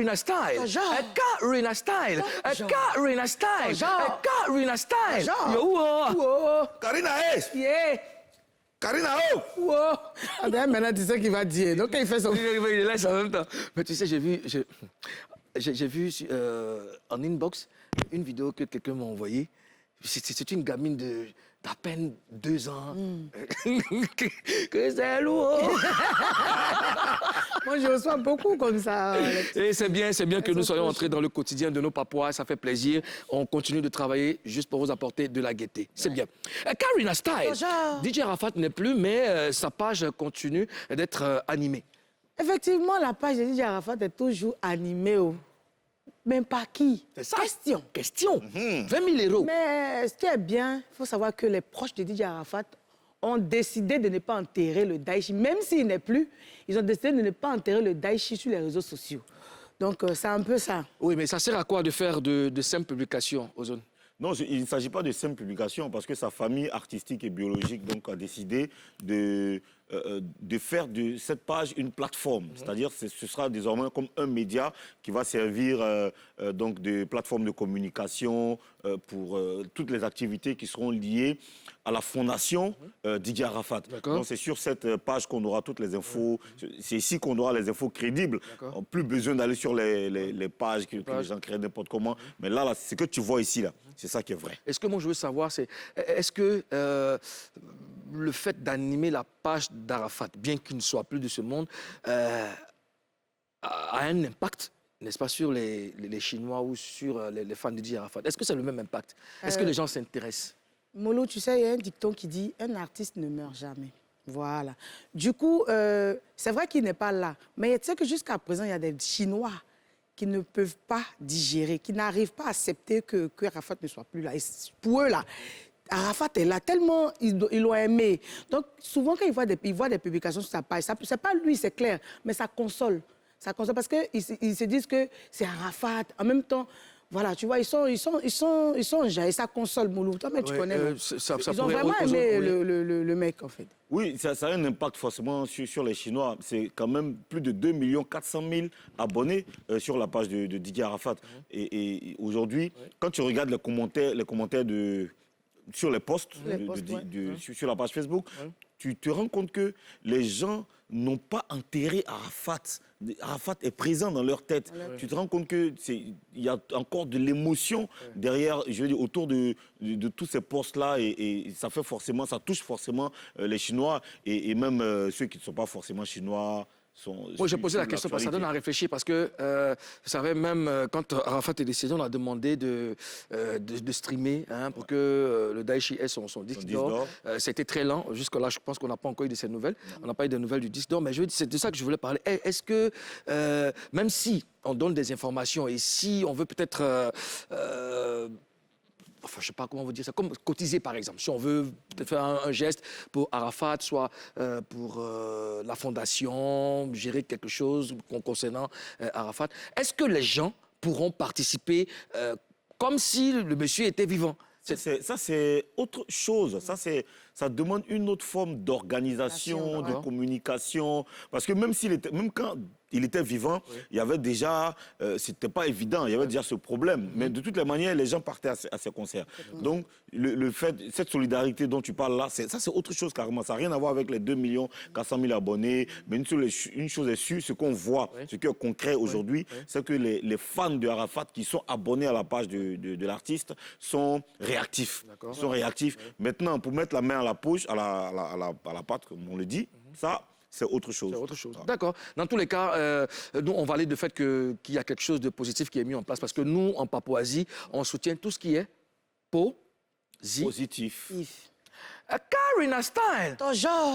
Karina Style. Genre. Karina Style. Karina Style. Genre. Karina Style. Genre. Yo, Wow. Karina, Yeah. Karina, oh! Wow. Ah ben, maintenant, tu sais qu'il va dire. Donc, quand il fait son... Il laisse en même temps. Mais tu sais, j'ai vu en inbox une vidéo que quelqu'un m'a envoyée. C'est une gamine d'à peine 2 ans. Que c'est lourd. Moi, je reçois beaucoup comme ça. Et c'est bien que nous soyons entrés dans le quotidien de nos papois. Ça fait plaisir. On continue de travailler juste pour vous apporter de la gaieté. C'est bien. Karina Style. Bonjour. DJ Arafat n'est plus, mais sa page continue d'être animée. Effectivement, la page de DJ Arafat est toujours animée. Mais par qui? C'est ça. Question. 20 000 euros. Mais ce qui est bien, il faut savoir que les proches de DJ Arafat ont décidé de ne pas enterrer le Daïchi. Même s'il n'est plus, ils ont décidé de ne pas enterrer le Daïchi sur les réseaux sociaux. Donc, c'est un peu ça. Oui, mais ça sert à quoi de faire de simples publications, Ozone? Non, il ne s'agit pas de simple publication parce que sa famille artistique et biologique donc, a décidé de faire de cette page une plateforme. C'est-à-dire que ce sera désormais comme un média qui va servir donc de plateforme de communication pour toutes les activités qui seront liées à la fondation Didier Arafat. Donc c'est sur cette page qu'on aura toutes les infos. C'est ici qu'on aura les infos crédibles. Plus besoin d'aller sur les pages que les gens créent n'importe comment. Mais là, ce que tu vois ici, là, c'est ça qui est vrai. Et ce que moi je veux savoir, c'est est-ce que le fait d'animer la page d'Arafat, bien qu'il ne soit plus de ce monde, a un impact, n'est-ce pas, sur les Chinois ou sur les fans de Didier Arafat? Est-ce que c'est le même impact? Est-ce que les gens s'intéressent? Molo, tu sais, il y a un dicton qui dit « Un artiste ne meurt jamais ». Voilà. Du coup, c'est vrai qu'il n'est pas là. Mais tu sais que jusqu'à présent, il y a des Chinois qui ne peuvent pas digérer, qui n'arrivent pas à accepter que Arafat ne soit plus là. Et pour eux, là, Arafat est là, tellement ils l'ont aimé. Donc, souvent, quand ils voient des publications sur sa page, c'est pas lui, c'est clair, mais ça console. Ça console parce qu'ils se disent que c'est Arafat. En même temps, voilà, tu vois, ils sont et ça console, Moulou. Toi, mais tu connais. Ils ont vraiment aimé le mec, en fait. Oui, ça a un impact forcément sur les Chinois. C'est quand même plus de 2 400 000 abonnés sur la page de Didier Arafat. Et aujourd'hui, quand tu regardes les commentaires sur les posts, sur la page Facebook, tu te rends compte que les gens n'ont pas enterré Arafat. Arafat est présent dans leur tête. Tu te rends compte qu'il y a encore de l'émotion derrière, je veux dire, autour de tous ces posts-là et ça touche forcément les Chinois et même ceux qui ne sont pas forcément chinois. Moi, j'ai posé la question parce que ça donne à réfléchir parce que, vous savez, même quand Arafat est décédé, on a demandé de streamer pour que le Daïchi ait son disque d'or. C'était très lent. Jusque-là, je pense qu'on n'a pas encore eu de ces nouvelles. On n'a pas eu de nouvelles du disque d'or. Mais c'est de ça que je voulais parler. Est-ce que, même si on donne des informations et si on veut peut-être... enfin, je ne sais pas comment vous dire ça, comme cotiser par exemple. Si on veut faire un geste pour Arafat, soit pour la fondation, gérer quelque chose concernant Arafat, est-ce que les gens pourront participer comme si le monsieur était vivant? Ça, c'est autre chose. Ça demande une autre forme d'organisation, de communication. Parce que même quand il était vivant, il y avait déjà... c'était pas évident, il y avait déjà ce problème. Mais de toutes les manières, les gens partaient à ces concerts. Donc, le fait, cette solidarité dont tu parles là, c'est autre chose carrément. Ça n'a rien à voir avec les 2 400 000 abonnés. Mais une chose est sûre, ce qu'on voit, ce qui est concret aujourd'hui, c'est que les fans de Arafat qui sont abonnés à la page de l'artiste sont réactifs. Maintenant, pour mettre la main à la poche, à la pâte, comme on le dit, ça... c'est autre chose. C'est autre chose. D'accord. Dans tous les cas, nous, on valide le fait qu'il y a quelque chose de positif qui est mis en place parce que nous, en Papouasie, on soutient tout ce qui est positif. Positif. Karina Style. Ton genre.